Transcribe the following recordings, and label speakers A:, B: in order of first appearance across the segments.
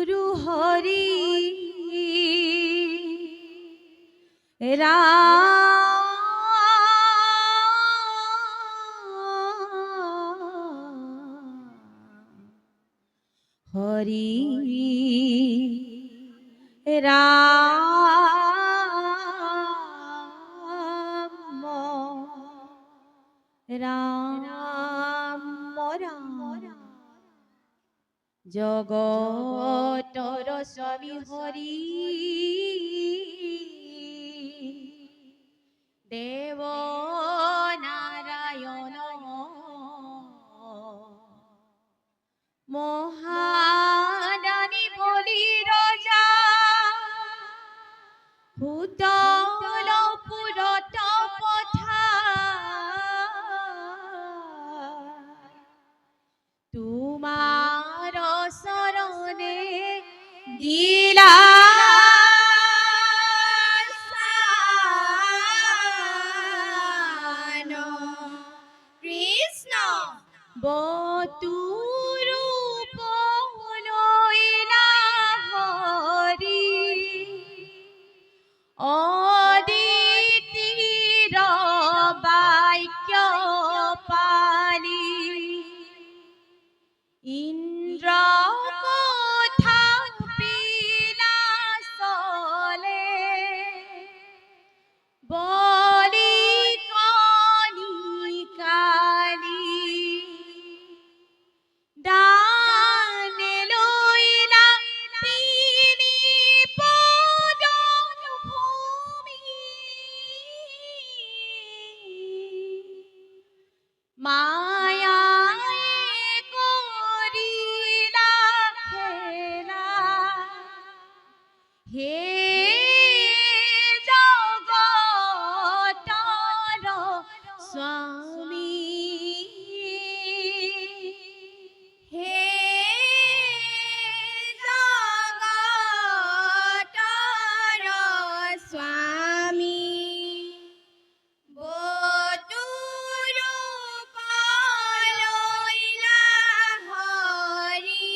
A: গুরু হরি রাম হরি রাম রাম রাম জগতর স্বামী হরি দেব নারায়ণ মহাদানী বলি রজা ভূতল পুরত পথা তোমার শরণে দিলা কৃষ্ণ বতুরূপ লইলা হরি অদিতির বাক্য পালি ইন্দ্র কথা বিলাসলে বলি কনিকালি দান লইলা তিনি পদ ভূমি মায়া করিলা খেলা হে জগতর স্বামী হে জগতর স্বামী বতুরূপ লইলা হরি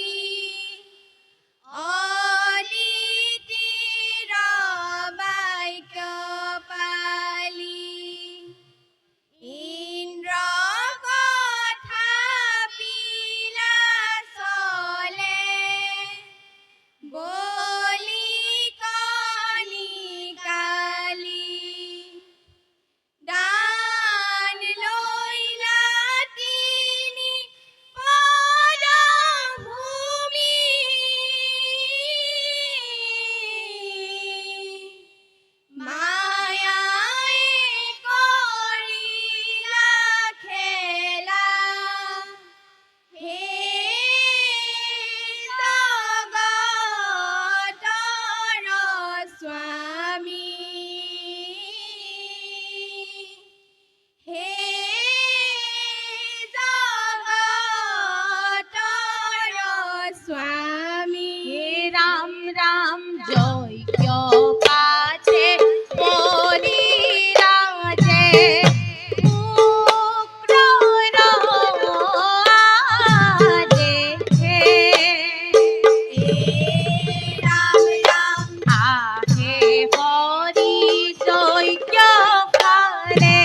A: অদিতির বাক্য পালি ইন্দ্র কথা বিলাসলে বলি কনিকালি দান লইলা তিনি পদ ভূমি মায়ায় করিলা খেলা হে জগতর স্বামী হে জগতর স্বামী রাম রাম জয় পাছে বলি রাজে উগ্র রাজে হে রাম রাম আহে হরি জয় কালে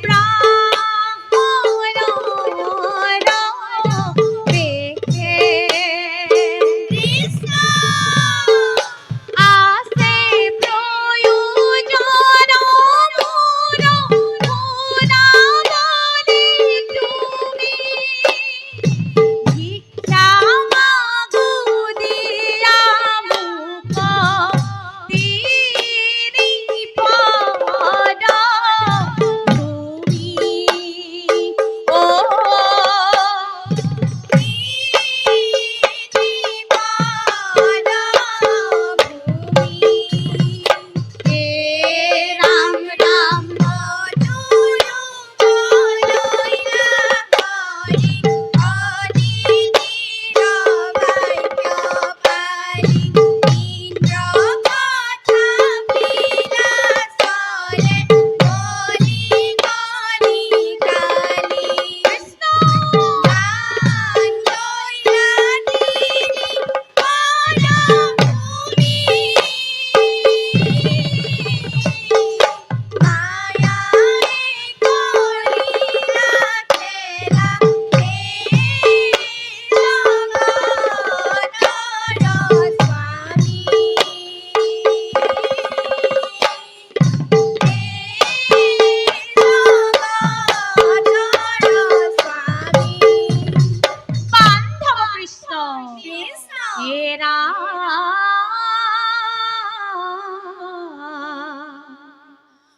A: ব্রাহ্মণ দেখে কৃষ্ণ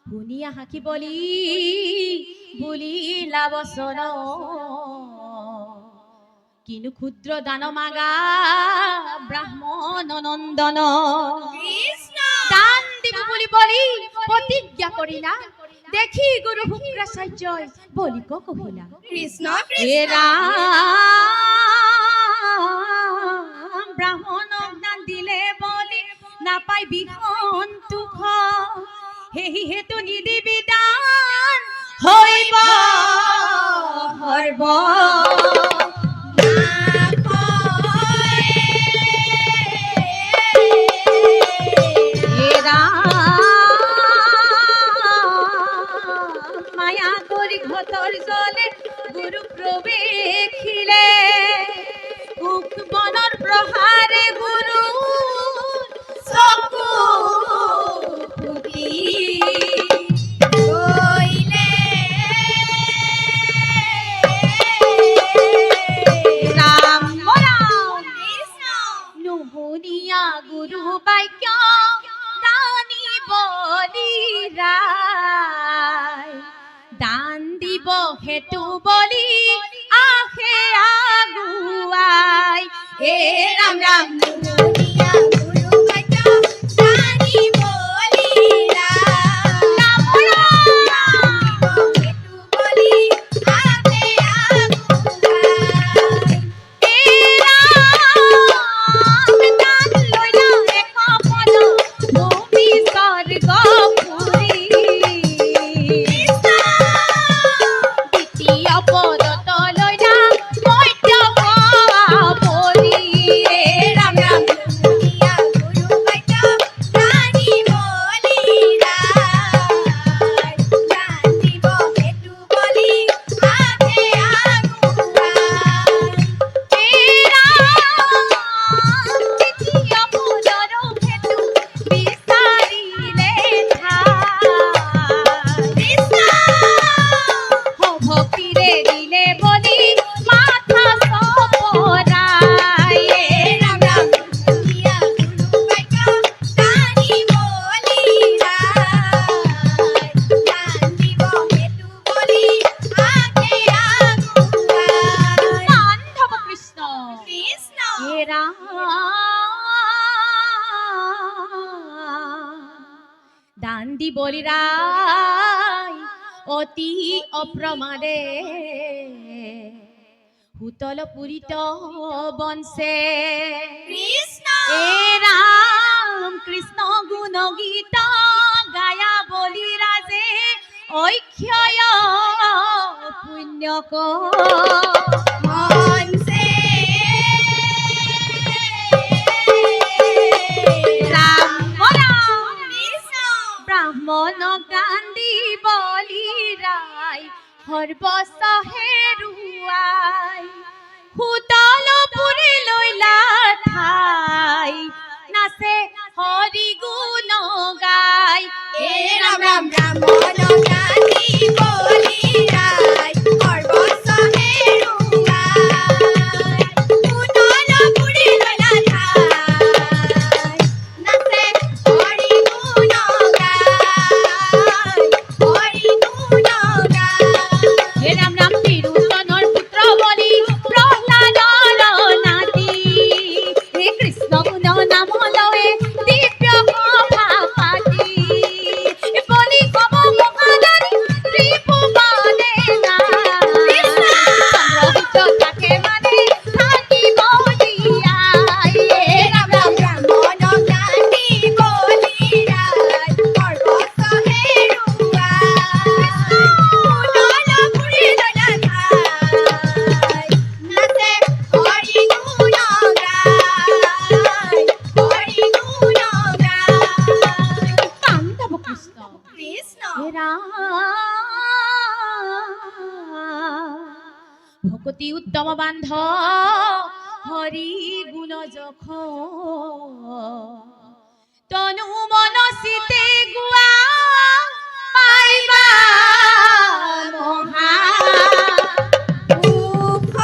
A: শুনিয়া হাকি বলিলা বচন কিনু ক্ষুদ্র দান মাগা ব্রাহ্মণ নন্দন দান দিব বলি প্রতিজ্ঞা করিলা দেখি গুরু শুক্রাচার্য বলি কহিলা
B: কৃষ্ণ
A: হে রাম ব্রাহ্মণ দান দিলে বলি নাপাই বিখন তুখ হেহি হেতু নিদিবি দান হইব হরব মায়া করি ঘটর জলে গুরু প্রবেশিলে উক বনৰ প্ৰহাৰে গুরু চকু ফুটি
B: কইলে
A: রাম রাম
B: কৃষ্ণ
A: নুশুনিয়া গুরু বাক্য দানি বলি রায় দান দিব হেতু বলি আখে আগুৱাই হে ৰাম ৰাম
B: দুনিয়া গুরু বাক্য জানি বলিরা
A: ৰাম ৰাম
B: হেতু বলি আতে আগুয়াই
A: হে ৰাম দান লইলা এক পদ ভূমি স্বৰ্গ পুৰী দ্বিতীয় পদত লইলা মধ্য পৰি ৰাম ৰাম
B: দুনিয়া গুরু বাক্য জানি বলিরা জানিব হেতু বলি আতে আগুয়াই
A: হে ৰাম দ্বিতীয় পদৰ হেতু বিচাৰিলে
B: কৃষ্ণ
A: ভক্তিৰে দিলে বলি মাথা চপৰাই
B: রাম রাম দুনিয়া গুরু বাক্য জানি বলিরা জানিব হেতু বলি আতে আগুয়াই
A: মাধৱ কৃষ্ণ
B: কৃষ্ণ
A: হে ৰাম দান দি বলি ৰায় অতি অপ্ৰমাদে ভূতল পুৰিত বনছে
B: কৃষ্ণ
A: হে ৰাম কৃষ্ণ গুণ গীত গায়া বলি ৰাজে অক্ষয় পুণ্যক
B: মনসে
A: ৰাম ৰাম
B: কৃষ্ণ
A: ব্ৰাহ্মণ কান্দি বলি ৰায় সৰ্বস্ব হেৰুৱাই সুতল পুৰি লৈলা ঠাই নাচে হৰি গুণ গাই
B: হে রাম রাম ব্রাহ্মণ জানি বলিরাই সর্বস্ব হেরুয়াই পুতল পুরি লইলা ঠাই নাচে হরি গুণ গায় হরি গুণ গায়
A: হে ৰাম ৰাম তিৰুতনৰ পুত্ৰ বলি প্ৰহ্লাদৰ নাতি হে কৃষ্ণ গুণ নাম লয়ে দিব্য সভা পাতি বলি কব মহাদাৰী ত্ৰিভুৱনে সংগ্ৰহিত থাকে মানে থাকিব দিয়াই
B: হে রাম রাম ব্রাহ্মণ জানি বলিরাই সর্বস্ব হেরুয়াই পুতল পুরি লইলা ঠাই নাচে হরি গুণ গায় হরি গুণ গায়
A: পাণ্ডৱ কৃষ্ণ
B: কৃষ্ণ
A: হে ৰাম ভকতি উত্তম বান্ধ হৰি গুণ যখ তনু মন চিতে গোৱা পাইবা মহা
B: সুখ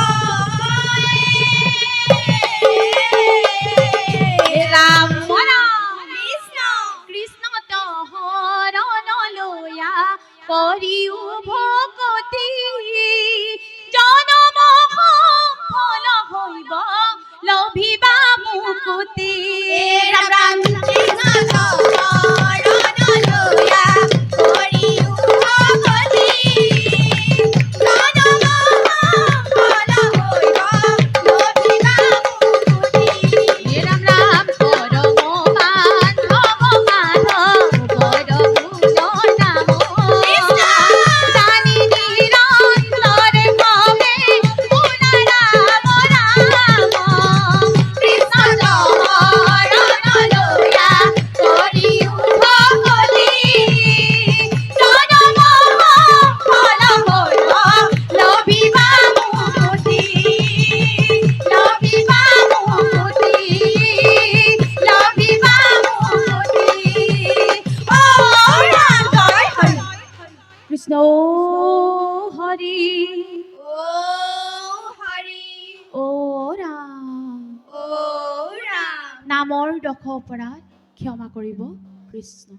A: নামৰ দোষ অপৰাধ ক্ষমা কৰিব কৃষ্ণ।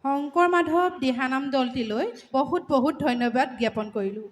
C: শংকৰ মাধৱ দিহানাম দলটিলৈ বহুত বহুত ধন্যবাদ জ্ঞাপন কৰিলোঁ।